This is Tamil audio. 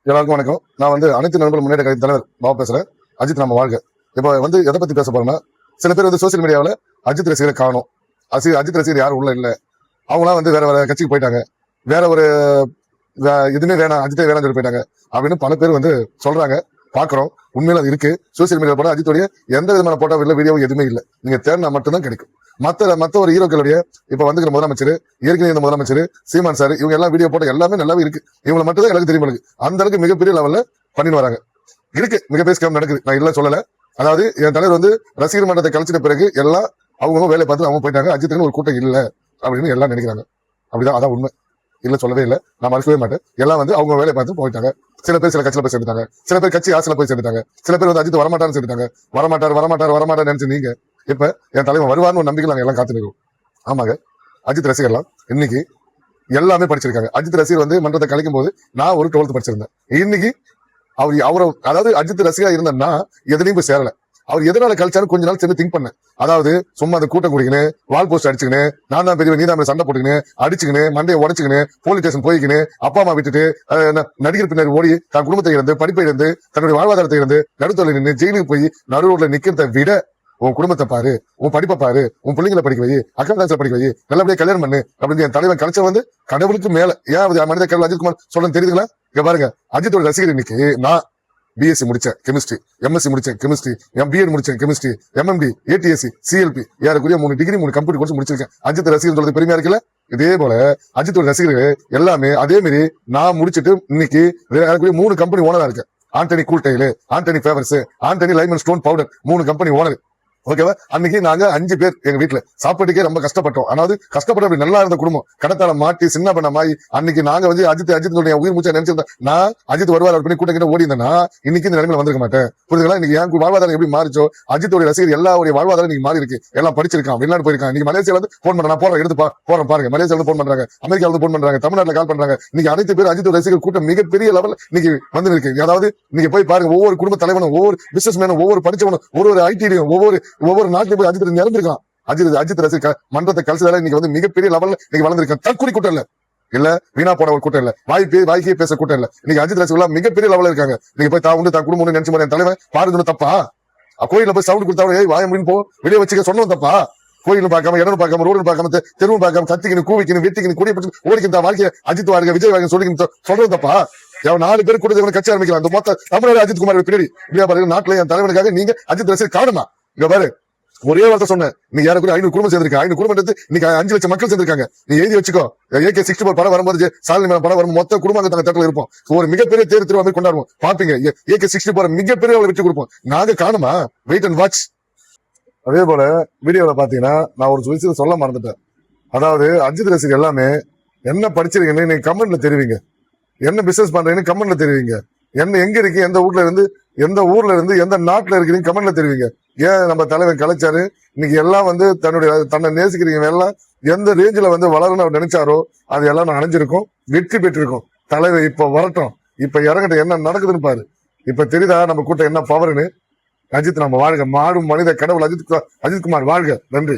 எல்லாருக்கும் வணக்கம். நான் அனைத்து நண்பர்கள் முன்னேற்ற கழக தலைவர் பாபா பேசுறேன். அஜித் நம்ம வாழ்க. இப்போ எதை பத்தி பேச போறோம்னா, சில பேர் சோசியல் மீடியாவில் அஜித் ரசிகரை காணும், அஜித் ரசிகர் யாரும் உள்ள இல்லை, அவங்களாம் வேற வேற கட்சிக்கு போயிட்டாங்க, வேற ஒரு எதுவுமே வேணாம், அஜித்தே வேணாம் சொல்லி போயிட்டாங்க அப்படின்னு பல பேர் சொல்றாங்க. பாக்குறோம், உண்மையில அது இருக்கு. சோசியல் மீடியா போனா அஜித்துடைய எந்த விதமான போட்டோ இல்ல, வீடியோ எதுவுமே இல்லை. நீங்க தேடினா மட்டும்தான் கிடைக்கும். மத்த ஒரு ஹீரோக்களுடைய இப்ப முதலமைச்சர், ஏற்கனவே இந்த முதலமைச்சர் சீமான் சார், இவங்க எல்லாம் வீடியோ போட்ட எல்லாமே நல்லாவே இருக்கு. இவங்களை மட்டும் தான் எனக்கு தெரியும். அந்த அளவுக்கு மிகப்பெரிய லெவல்ல பண்ணிட்டு வராங்க. இருக்கு, மிகப்பெரிய ஸ்கேம் நடக்குது. நான் இல்ல சொல்லல. அதாவது என் தலைவர் ரசிகர் மன்றத்தை கழிச்சிட்ட பிறகு எல்லாம் அவங்க வேலையை பார்த்து அவங்க போயிட்டாங்க. அஜித்துக்கு ஒரு கூட்டம் இல்ல அப்படின்னு எல்லாம் நினைக்கிறாங்க. அப்படிதான், அதான் உண்மை. இல்ல சொல்லவே இல்லை, நான் மறுக்கவே மாட்டேன். எல்லாம் அவங்க வேலையை பார்த்து போயிட்டாங்க. சில பேர் சில கட்சியில போய் சேர்ந்துட்டாங்க, சில பேர் கட்சி ஆசையில போய் சேர்ந்துட்டாங்க, சில பேர் அஜித் வரமாட்டான்னு சேர்ந்துட்டாங்க. வரமாட்டார் நினைச்சு நீங்க இப்ப என் தலைவன் வருவார்னு ஒரு நம்பிக்கை நாங்க எல்லாம் காத்துருக்கோம். ஆமாங்க, அஜித் ரசிகர்லாம் இன்னைக்கு எல்லாமே படிச்சிருக்காங்க. அஜித் ரசிகர் மன்றத்தை கலைக்கும் போது நான் ஒரு 12th படிச்சிருந்தேன். இன்னைக்கு அதாவது அஜித் ரசிகா இருந்தேன்னா எதுலையும் போய் சேரல. அவர் எதனால கழிச்சாலும் கொஞ்ச நாள் சேர்ந்து திங்க் பண்ணேன். அதாவது சும்மா அந்த கூட்டம் குடிக்கணும், வால் போஸ்ட் அடிச்சுக்கினு, நான் தான் பெரிய நீதான் சண்டை போட்டுக்கினு, அடிச்சுக்கினு, மண்டையை உடச்சுக்கினு, போலீஸ் ஸ்டேஷன் போய்க்கினு, அப்பா அம்மா விட்டுட்டு நடிகர் பின்னாடி ஓடி தன் குடும்பத்தை இருந்து, படிப்பை இருந்து, தன்னுடைய வாழ்வாதாரத்தை இருந்து, நடுத்தொழில் நின்று ஜெயிலுக்கு போய் நடுரோட்ல நிக்கிறத விட உன் குடும்பத்தை பாரு, உன் படிப்பை பாரு, உன் பிள்ளைங்களை படிக்க வை, அக்கௌண்ட்ஸ்ல படிக்க வை, நல்லபடியா கல்யாணம் பண்ணு அப்படின்னு என் தலைவன் கலைச்ச கடவுளுக்கு மேல. ஏன் மனித கடவுள் அஜித்குமார் சொல்ல தெரியுதுங்களா? இங்க பாருங்க, அஜித்தோட ரசிகர் இன்னைக்கு நான் பிஎஸ்சி முடிச்சேன் கெமிஸ்ட்ரி, எம்எஸ்சி முடிச்சேன் கெமிஸ்ட்ரி, பிஎட் முடிச்சேன் கெமிஸ்ட்ரி, எம்எம்டி, ஏடிஎஸ்சி, சிஎல்பி, ஏறக்குரிய 3 டிகிரி 3 கம்ப்யூட்டர் கோர்ஸ் முடிச்சிருக்கேன். அஜித் ரசிகர் சொல்றது பெருமையா இருக்குல்ல? இதே போல அஜித்தோட ரசிகர்கள் எல்லாமே அதே மாதிரி நான் முடிச்சுட்டு இன்னைக்கு 3 கம்பெனி ஓனரா இருக்கேன். ஆண்டனி கூல்டைலு, ஆண்டனி ஃபேவர்ஸ், Antony lime stone powder, 3 company owner. ஓகேவா? அன்னைக்கு நாங்க 5 பேர் எங்க வீட்டுல சாப்பாட்டுக்கே ரொம்ப கஷ்டப்பட்டோம். அதாவது கஷ்டப்பட்டு அப்படி நல்லா இருந்த குடும்பம் கடத்தால மாட்டி சின்ன பண்ண மாயி அன்னைக்கு நாங்க அஜித் உயிர் மூச்சா நினைச்சிருந்தேன். நான் அஜித் வருவார் பண்ணி கூட்டம் கிட்ட ஓடி இருந்தேன்னா இன்னைக்கு இந்த நிலைமையில வந்திருக்க மாட்டேன். புரியுதுங்களா? இன்னைக்கு என் வாழ்வாதாரம் எப்படி மாறிச்சோ, அஜித்தோட ரசிகர் எல்லாருடைய வாழ்வாதாரம் இன்னைக்கு மாறி இருக்கு. எல்லாம் படிச்சிருக்கான், வெளிநாடு போயிருக்கான். இன்னைக்கு மலேசியால போன் பண்றேன், நான் போறேன், எடுத்து போறேன் பாருங்க. மலேசியால போன் பண்றாங்க, அமெரிக்கால போன் பண்றாங்க, தமிழ்நாட்டுல கால் பண்றாங்க. இன்னைக்கு அனைத்து பேர் அஜித்தோட ரசிகர் கூட்டம் மிகப்பெரிய லெவல் இன்னைக்கு இருக்கு. அதாவது நீங்க போய் பாருங்க, ஒவ்வொரு குடும்ப தலைவனும், ஒவ்வொரு பிசினஸ் மேனும், ஒவ்வொரு படிச்சவனும், ஒவ்வொரு ஐடியும், ஒவ்வொரு நாட்டிலும் போய் நிரம்பிருக்கான். அஜித் ரசிகர் மன்றத்தை கழிச்சதால இன்னைக்கு மிகப்பெரிய லெவல்ல இன்னைக்கு வளர்ந்திருக்கான். தற்கொலை கூட்டம் இல்ல வீணா போன ஒரு கூட்டம் இல்ல, வாய்க்கே பேச கூட்டம் இல்ல. இன்னைக்கு அஜித் ரசிகர் மிகப்பெரிய லெவல்ல இருக்காங்க. நீங்க போய் தான் குடும்பம் நினைச்சு மாதிரி தலைவன் பாருங்க தப்பா? கோயில போய் சவுண்ட் கொடுத்தா வாய முடியும் போ, வெளியே வச்சுக்க சொன்னோம் தப்பா? கோயிலும் பார்க்காம, இடனும் பார்க்காம, ரோடும் பார்க்காம, தெருவும் பார்க்காம, கத்திக்கணும், கூவிக்கணும், வெட்டிக்கணும், கூடிய ஓடிக்கிற வாழ்க்கைய அஜித் வாருங்க, விஜய் வாங்க சொல்லிக்கணும் சொல்றது தப்பா? 4 பேர் கூட கட்சி ஆரம்பிக்கலாம். அந்த மொத்த தமிழ்நாடு அஜித் குமார் பின்னாடி இப்படியா பாருங்க. நாட்டுல என் தலைவனுக்காக நீங்க அஜித் ரசிகர் காணுமா? இங்க பாரு, ஒரே வார்த்தை சொன்னேன். நீங்க யாருக்கு 500 குடும்பம் சேர்ந்திருக்கா? 500 குடும்பம் இன்னைக்கு 5 லட்சம் மக்கள் சேர்ந்திருக்காங்க. நீ எழுதி வச்சுக்கோ. AK-64 படம் வரும்போது, சாலினி மேல படம் வரும்போது மொத்த குடும்பம் தட்டில் இருப்போம். ஒரு மிகப்பெரிய திருவிழா மாதிரி கொண்டாடுவோம். பாப்பீங்க, AK-64 மிகப்பெரிய வெற்றி கொடுப்போம். நாங்க காணுமா? Wait and watch. அதே போல வீடியோல பாத்தீங்கன்னா நான் ஒரு விஷயம் சொல்ல மறந்துட்டேன். அதாவது அஜித் ரசிகர் எல்லாமே என்ன படிச்சிருக்கீங்கன்னு நீங்க கமெண்ட்ல தெரிவிங்க. என்ன பிசினஸ் பண்றீங்கன்னு கமெண்ட்ல தெரிவிங்க. என்ன எங்க இருக்கு, எந்த ஊர்ல இருந்து, எந்த நாட்டுல இருக்கிறீங்க கமெண்ட்ல தெரிவிங்க. ஏன் நம்ம தலைவன் கலைச்சாரு? இன்னைக்கு எல்லாம் தன்னை நேசிக்கிறீங்க எல்லாம் எந்த ரேஞ்சில வளரணும் அவர் நினைச்சாரோ அது எல்லாம் நான் அடைஞ்சிருக்கோம், வெற்றி பெற்றிருக்கோம். தலைவர் இப்ப வரட்டும், இப்ப இறங்கட்டும், என்ன நடக்குதுன்னு பாரு. இப்ப தெரியுதா நம்ம கூட்டம் என்ன பவர்னு? அஜித் நம்ம வாழ்க, மாடும் மனித கடவுள் அஜித் குமார் வாழ்க. நன்றி.